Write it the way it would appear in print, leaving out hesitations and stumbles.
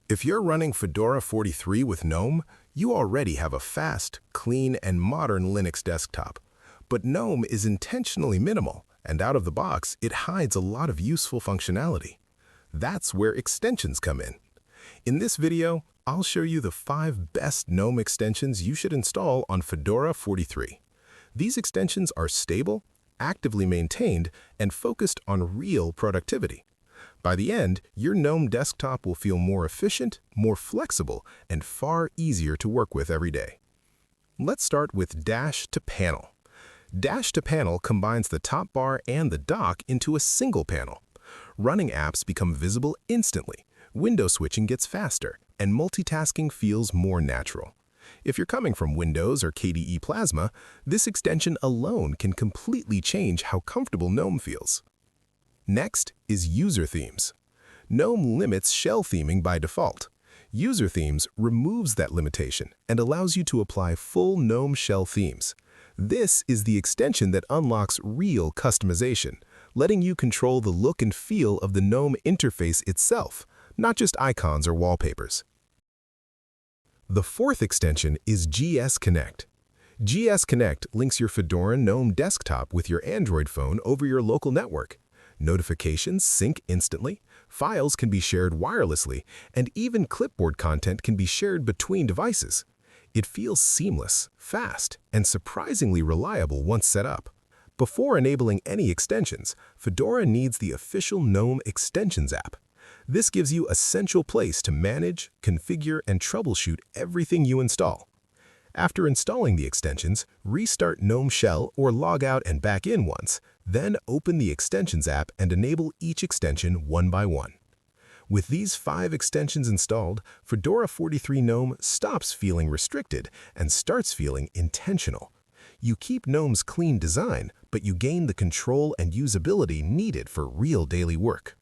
If you're running Fedora 43 with GNOME, you already have a fast, clean, and modern Linux desktop. But GNOME is intentionally minimal, and out of the box, it hides a lot of useful functionality. That's where extensions come in. In this video, I'll show you the 5 best GNOME extensions you should install on Fedora 43. These extensions are stable, actively maintained, and focused on real productivity. By the end, your GNOME desktop will feel more efficient, more flexible, and far easier to work with every day. Let's start with Dash to Panel. Dash to Panel combines the top bar and the dock into a single panel. Running apps become visible instantly, window switching gets faster, and multitasking feels more natural. If you're coming from Windows or KDE Plasma, this extension alone can completely change how comfortable GNOME feels. Next is User Themes. GNOME limits shell theming by default. User Themes removes that limitation and allows you to apply full GNOME shell themes. This is the extension that unlocks real customization, letting you control the look and feel of the GNOME interface itself, not just icons or wallpapers. The fourth extension is GSConnect. GSConnect links your Fedora GNOME desktop with your Android phone over your local network. Notifications sync instantly, files can be shared wirelessly, and even Clipboard content can be shared between devices. It feels seamless, fast, and surprisingly reliable once set up. Before enabling any extensions, Fedora needs the official GNOME Extensions app. This gives you a central place to manage, configure, and troubleshoot everything you install. After installing the extensions, restart GNOME Shell or log out and back in once, then open the Extensions app and enable each extension one by one. With these 5 extensions installed, Fedora 43 GNOME stops feeling restricted and starts feeling intentional. You keep GNOME's clean design, but you gain the control and usability needed for real daily work.